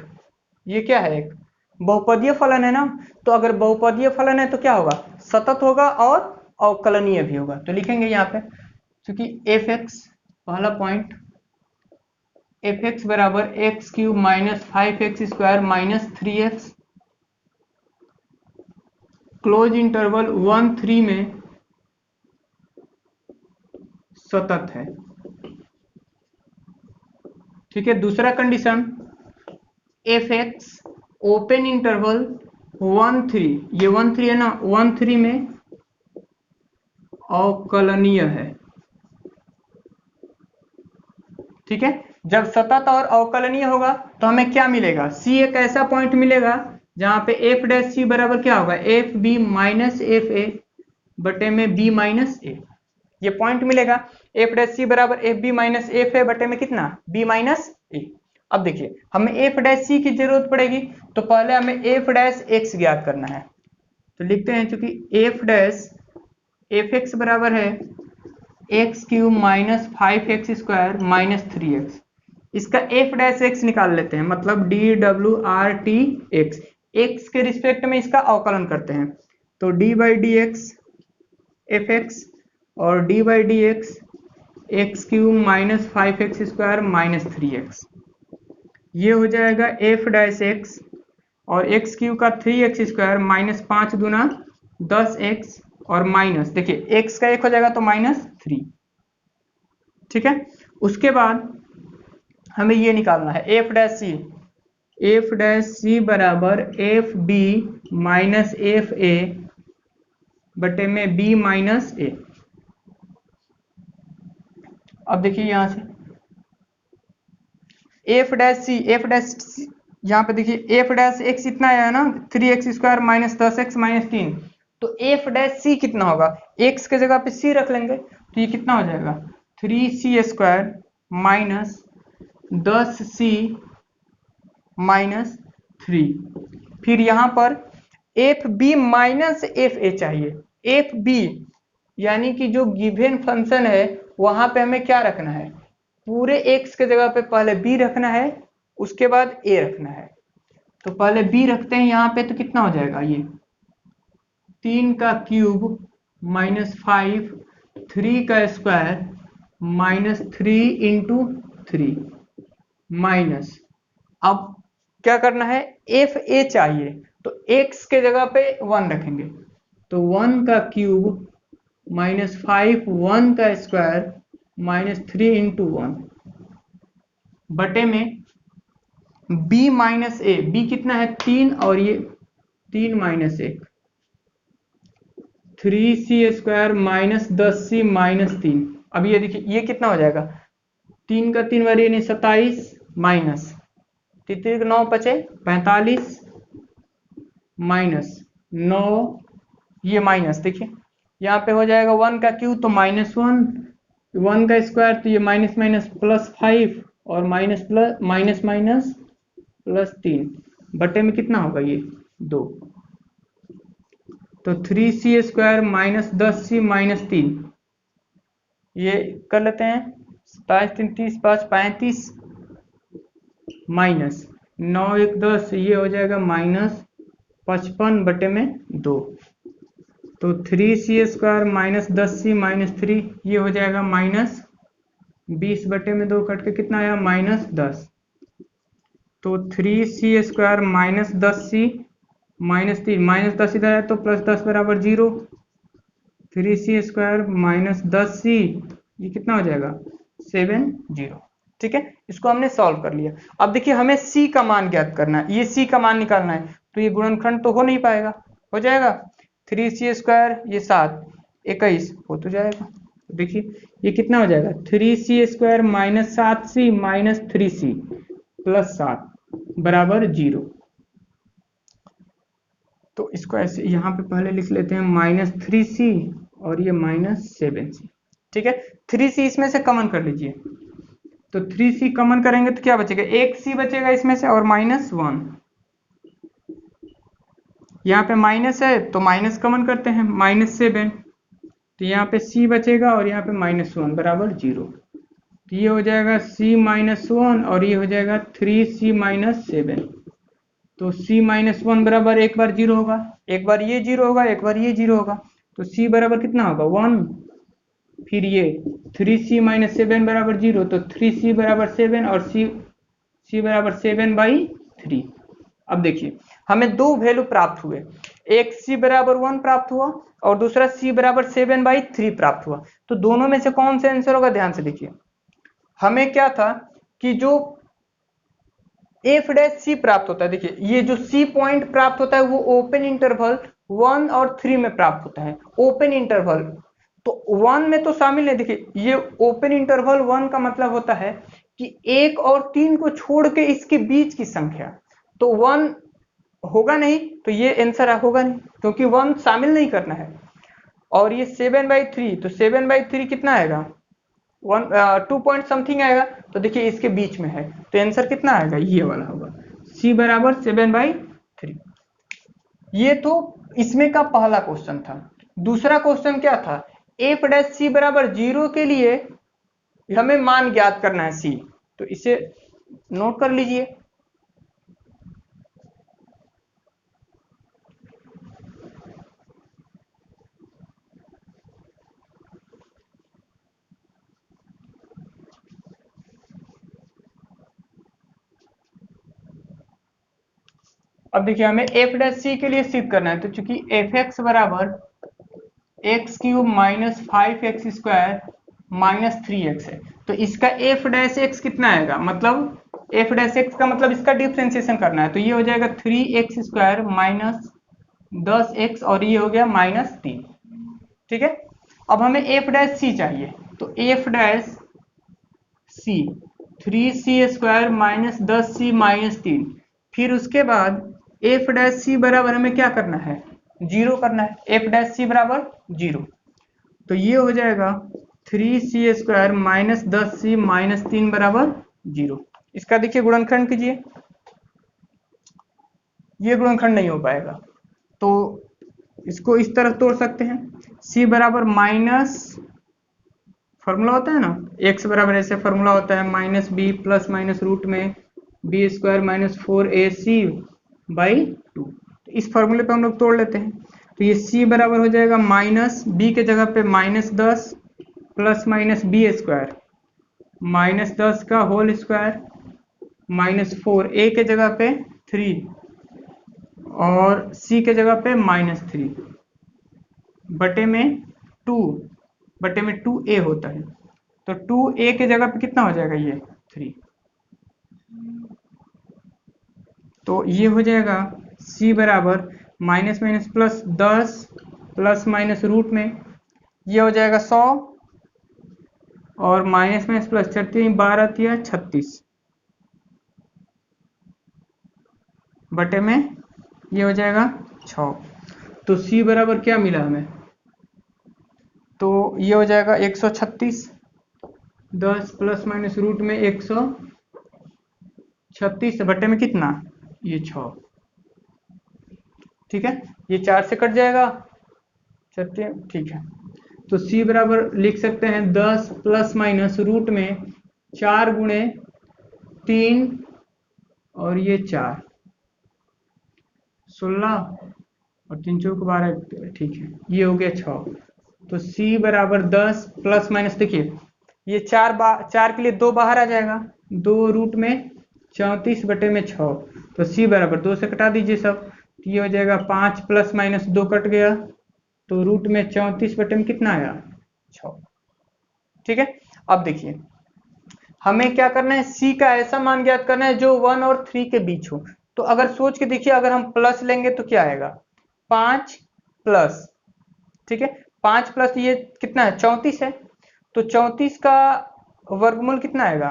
ये क्या है एक बहुपदीय फलन है ना। तो अगर बहुपदीय फलन है तो क्या होगा, सतत होगा और अवकलनीय भी होगा। तो लिखेंगे यहाँ पे क्योंकि fx पहला पॉइंट fx बराबर x cube minus 5x square minus 3x close interval 1 3 में सतत है। ठीक है, दूसरा कंडीशन fx ओपन इंटरवल 1 3, ये 1 3 है ना, 1 3 में अवकलनीय है। ठीक है, जब सतत और अवकलनीय होगा तो हमें क्या मिलेगा, c एक ऐसा पॉइंट मिलेगा जहां पे f डैश c बराबर क्या होगा, f b minus f a बटे में b माइनस ए। ये पॉइंट मिलेगा f डैश c बराबर f b minus f a बटे में कितना, b माइनस ए। अब देखिए हमें f डैश c की जरूरत पड़ेगी तो पहले हमें f डैश x ज्ञात करना है। तो लिखते हैं चूंकि f डैश एफ एक्स बराबर है x cube minus 5x square minus 3x, इसका f डैश x निकाल लेते हैं, मतलब D W R T x, x के रिस्पेक्ट में इसका अवकलन करते हैं। तो d by D x F x और d by D x x cube minus 5x square minus 3x, ये हो जाएगा f डैश x और एक्स क्यूब का 3x स्क्वायर माइनस 5 दूना 10x और माइनस, देखिए x का 1 हो जाएगा तो माइनस 3। ठीक है, उसके बाद हमें ये निकालना है f डैश सी बराबर f b minus f a बटे में b माइनस ए। अब देखिए यहां से f डैश सी यहाँ पे देखिए f डैश एक्स इतना है ना, 3x square minus 10x minus 3, तो f डैश सी कितना होगा, x के जगह पे c रख लेंगे तो ये कितना हो जाएगा 3c square minus 10c minus 3। फिर यहाँ पर f b minus f a चाहिए, एफ बी यानी कि जो गिवन फंक्शन है वहां पे हमें क्या रखना है, पूरे x के जगह पे पहले b रखना है उसके बाद a रखना है। तो पहले b रखते हैं यहाँ पे, तो कितना हो जाएगा ये 3 का क्यूब माइनस 5, 3 का स्क्वायर माइनस 3 इंटू 3 माइनस, अब क्या करना है एफ ए चाहिए तो x के जगह पे 1 रखेंगे, तो 1 का क्यूब माइनस 5, 1 का स्क्वायर माइनस 3 इंटू 1 बटे में b माइनस ए, b कितना है 3 और ये 3 minus 1, 3c square minus 10c minus 3। अब ये देखिए ये कितना हो जाएगा 3 का 3 बार यानी 27 माइनस 3 9 बचे 45 माइनस 9, ये माइनस देखिए यहाँ पे हो जाएगा 1 का क्यूब तो माइनस 1, 1 का स्क्वायर तो ये माइनस माइनस प्लस 5 और minus plus minus minus plus 3 बटे में कितना होगा ये 2, तो 3c square minus 10c minus 3, ये कर लेते हैं 27 3 30 5 35 माइनस 9 1 10, ये हो जाएगा माइनस 55 बटे में 2, तो 3c square minus 10c minus 3, ये हो जाएगा माइनस 20 बटे में 2 कट के कितना आया माइनस 10, तो 3c square minus 10c minus 3, minus 10 इधर है तो प्लस 10 बराबर 0, 3c स्क्वायर माइनस 10c, ये कितना हो जाएगा 70। ठीक है, इसको हमने सॉल्व कर लिया। अब देखिए हमें c का मान ज्ञात करना है, ये c का मान निकालना है, तो ये गुणनखंड तो हो नहीं पाएगा, हो जाएगा 3c² ये 7 21 हो तो जाएगा। तो देखिए ये कितना हो जाएगा 3c² minus 7c minus 3c plus 7 बराबर 0। तो इसको ऐसे यहाँ पे पहले लिख लेते हैं -3c और ये -7c। ठीक है 3c इसमें से कॉमन कर लीजिए, तो 3c कॉमन करेंगे तो क्या बचेगा, एक c बचेगा इसमें से और -1। यहाँ पे माइनस है तो माइनस कॉमन करते हैं -7, तो यहाँ पे c बचेगा और यहाँ पे -1 बराबर 0। तो ये हो जाएगा c -1 और ये हो जाएगा 3c-7। तो c-1 बराबर एक बार 0 होगा, एक बार ये 0 होगा, एक बार ये 0 होगा, तो c बराबर कितना होगा 1। फिर ये 3c-7 बराबर 0, तो 3c बराबर 7 और c बराबर 7/3। अब देखिए हमें दो वैल्यू प्राप्त हुए, एक c बराबर 1 प्राप्त हुआ और दूसरा c बराबर 7/3 प्राप्त हुआ। तो दोनों में से कौन सा आंसर होगा, ध्यान से देखिए। हमें क्या था कि जो f' प्राप्त होता है, देखिए ये जो c पॉइंट प्राप्त होता है वो ओपन इंटरवल 1 और 3 में प्राप्त होता है। ओपन इंटरवल तो 1 में तो शामिल है, देखिए ये ओपन इंटरवल 1 का मतलब होता है कि 1 और 3 को छोड़ के इसके बीच की संख्या, तो 1 होगा नहीं, तो ये आंसर होगा नहीं क्योंकि 1 शामिल नहीं करना है। और ये 7/3, तो 7/3 कितना आएगा 2 पॉइंट समथिंग आएगा, तो देखिए इसके बीच में है, तो आंसर कितना आएगा, ये वाला होगा c बराबर 7/3। ये तो इसमें का पहला क्वेश्चन था। दूसरा क्वेश्चन क्या था, f' बराबर 0 के लिए हमें मान ज्ञात करना है c, तो इसे नोट कर लीजिए। अब देखिए हमें f' के लिए सिद्ध करना है, तो चूंकि fx बराबर x³ minus 5x² minus 3x है, तो इसका f' कितना आएगा, मतलब f' का मतलब इसका डिफ्रेंसिएशन करना है, तो ये हो जाएगा 3x² माइनस 10x और ये हो गया -3। ठीक है, अब हमें f' चाहिए, तो f' 3c² minus 10c minus 3। फिर उसके बाद f' बराबर हमें क्या करना है, 0 करना है, f' बराबर 0। तो ये हो जाएगा 3c² माइनस 10c माइनस 3 बराबर 0। इसका देखिए गुणनखंड कीजिए, ये गुणनखंड नहीं हो पाएगा, तो इसको इस तरफ तोड़ सकते हैं। c बराबर माइनस, फॉर्मूला होता है ना x बराबर ऐसे फॉर्मूला होता है -b प्लस माइनस रूट में b² माइनस 4ac/2। इस फॉर्मूले पे हम लोग तोड़ लेते हैं, तो ये c बराबर हो जाएगा -b के जगह पे -10 प्लस माइनस b² -10 का होल स्क्वायर -4 a के जगह पे 3 और c के जगह पे -3 बटे में 2a होता है, तो 2a के जगह पे कितना हो जाएगा, ये 3। तो ये हो जाएगा c बराबर minus minus plus 10 plus minus root में ये हो जाएगा 100 और माइनस माइनस प्लस 12 36 बटे में ये हो जाएगा 6। तो c बराबर क्या मिला हमें, तो ये हो जाएगा 136, 10 प्लस माइनस रूट में 136 बटे में कितना, ये 6। ठीक है, ये 4 से कट जाएगा, ठीक है। तो c बराबर लिख सकते हैं 10 प्लस माइनस रूट में 4 गुणे 3 और ये 4 16 और 3 चौक 12, ठीक है, ये हो गया 6। तो c बराबर 10 प्लस माइनस, देखिए ये 4 के लिए 2 बाहर आ जाएगा, 2 रूट में 34 बटे में 6, तो c बराबर 2 से कटा दीजिए सब, तो ये हो जाएगा 5 प्लस माइनस 2 कट गया, तो रूट में 34 बटे में कितना आया 6। ठीक है, अब देखिए हमें क्या करना है, c का ऐसा मान ज्ञात करना है जो 1 और 3 के बीच हो। तो अगर सोच के देखिए, अगर हम प्लस लेंगे तो क्या आएगा, 5 प्लस, ठीक है, 5 प्लस ये कितना है 34 है, तो 34 का वर्गमूल कितना आएगा,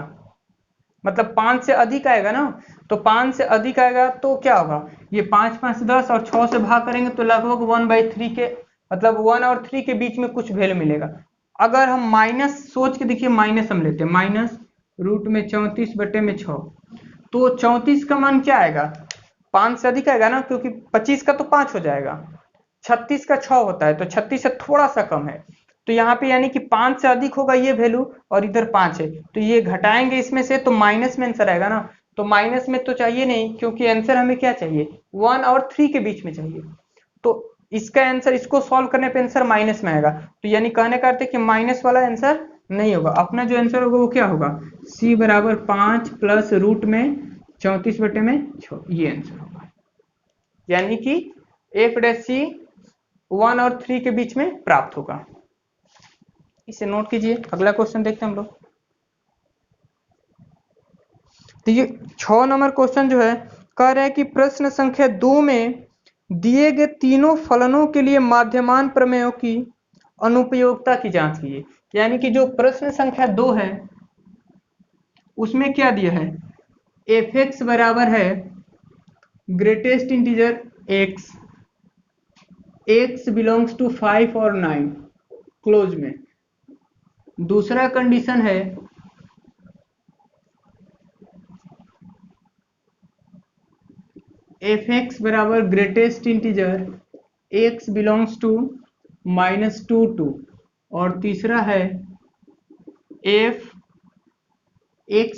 मतलब 5 से अधिक आएगा ना, तो 5 से अधिक आएगा तो क्या होगा, ये 5 5 10 और 6 से भाग करेंगे तो लगभग 1/3 के, मतलब 1 और 3 के बीच में कुछ वैल्यू मिलेगा। अगर हम माइनस सोच के देखिए, माइनस हम लेते हैं, माइनस रूट में 34/6, तो 34 का मान क्या आएगा, 5 से अधिक आएगा ना, क्योंकि 25 का तो 5 हो जाएगा, 36 का 6 होता है, तो 36 से थोड़ा सा कम है, तो यहाँ पे यानी कि 5 से अधिक होगा ये वैल्यू और इधर 5 है, तो ये घटाएंगे इसमें से तो माइनस में आंसर आएगा ना, तो माइनस में तो चाहिए नहीं, क्योंकि आंसर हमें क्या चाहिए 1 और 3 के बीच में चाहिए, तो इसका आंसर, इसको सॉल्व करने पे आंसर माइनस में आएगा, तो यानी कहने का अर्थ है कि माइनस वाला आंसर नहीं होगा, अपना जो आंसर होगा वो क्या होगा, c बराबर 5 प्लस रूट में 34/6, ये आंसर होगा, यानी कि f डैश c 1 और 3 के बीच में प्राप्त होगा। इसे नोट कीजिए, अगला क्वेश्चन देखते हैं हम लोग। तो ये 6 नंबर क्वेश्चन जो है कह रहे हैं कि प्रश्न संख्या 2 में दिए गए तीनों फलनों के लिए माध्यमान प्रमेयों की अनुपयोगिता की जांच कीजिए, यानी कि जो प्रश्न संख्या 2 है उसमें क्या दिया है, f(x) बराबर है greatest integer x, x belongs to 5 और 9 क्लोज में, दूसरा कंडीशन है f(x) बराबर greatest integer x belongs to -2 2, और तीसरा है f(x)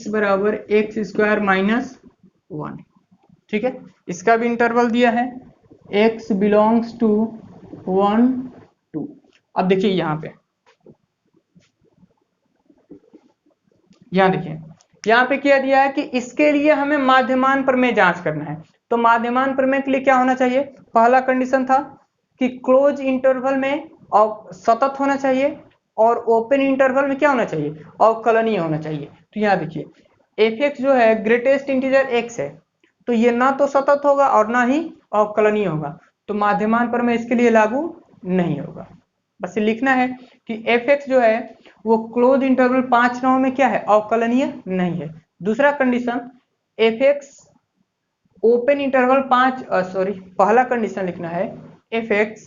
बराबर x² -1, ठीक है, इसका भी इंटरवल दिया है x बिलोंग्स टू 1 2। अब देखिए यहाँ देखिए यहाँ पे क्या दिया है कि इसके लिए हमें माध्यमान प्रमेय जांच करना है, तो माध्यमान प्रमेय के लिए क्या होना चाहिए, पहला कंडीशन था कि क्लोज इंटरवल में सतत होना चाहिए और ओपन इंटरवल में क्या होना चाहिए, अवकलनीय होना चाहिए। तो यहाँ देखिए f(x) जो है ग्रेटेस्ट इंटीजर x है, तो ये ना तो सतत होगा और ना ही अवकलनीय होगा, तो माध्यमान प्रमेय इसके लिए लागू नहीं होगा। बस लिखना है कि f(x) जो है वो क्लोज इंटरवल 5 9 में क्या है, अवकलनीय नहीं है। दूसरा कंडीशन f(x) ओपन इंटरवल पहला कंडीशन लिखना है f(x)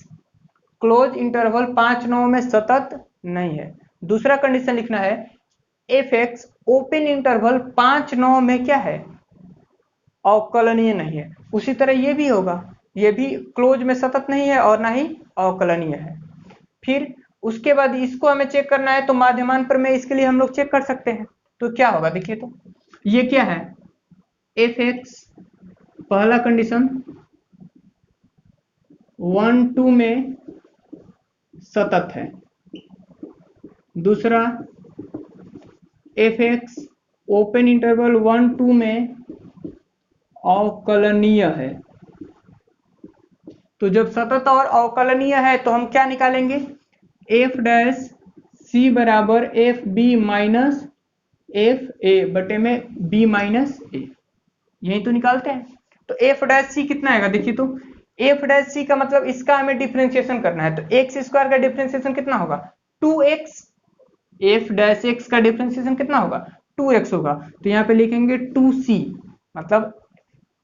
क्लोज इंटरवल 5 9 में सतत नहीं है। दूसरा कंडीशन लिखना है f(x) ओपन इंटरवल 5 9 में क्या है, अवकलनीय नहीं है। उसी तरह ये भी होगा, ये भी क्लोज में सतत नहीं है और ना ही अवकलनीय है। फिर उसके बाद इसको हमें चेक करना है, तो माध्यमान प्रमेय इसके लिए हम लोग चेक कर सकते हैं, तो क्या होगा देखिए, तो ये क्या है f(x) पहला कंडीशन 1 2 में सतत है, दूसरा f(x) ओपन इंटरवल 1 2 में अवकलनीय है। तो जब सतत और अवकलनीय है तो हम क्या निकालेंगे, f डैश c बराबर f b minus f a बटे में b माइनस ए, यही तो निकालते हैं। तो f डैश c कितना आएगा देखिए, तो f डैश c का मतलब इसका हमें डिफरेंशिएशन करना है, तो x² का डिफरेंशिएशन कितना होगा 2x, f डैश x का डिफरेंशिएशन कितना होगा 2x होगा, तो यहाँ पे लिखेंगे 2c, मतलब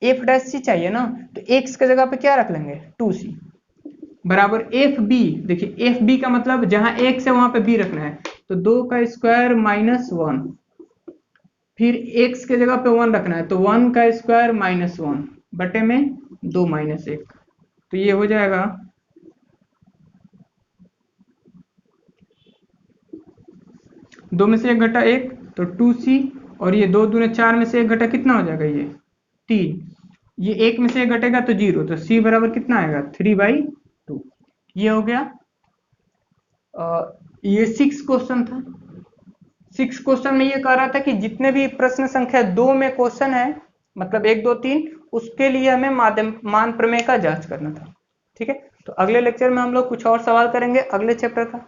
f डैश c चाहिए ना, तो x की जगह पे क्या रख लेंगे 2c बराबर एफ बी। देखिए एफ बी का मतलब जहां x है वहां पे b रखना है, तो 2 का स्क्वायर -1, फिर x के जगह पे 1 रखना है, तो 1 का स्क्वायर -1 बटे में 2 - 1, तो ये हो जाएगा 2 में से 1 घटा 1 तो 2c, और ये 2 दूने 4 में से 1 घटा कितना हो जाएगा ये 3, ये 1 में से 1 घटेगा तो 0, तो c बराबर कितना आएगा 3/2। ये हो गया ये 6 क्वेश्चन था। 6 क्वेश्चन में ये कह रहा था कि जितने भी प्रश्न संख्या 2 में क्वेश्चन है, मतलब 1 2 3, उसके लिए हमें माध्यमान प्रमेय का जांच करना था। ठीक है, तो अगले लेक्चर में हम लोग कुछ और सवाल करेंगे अगले चैप्टर का।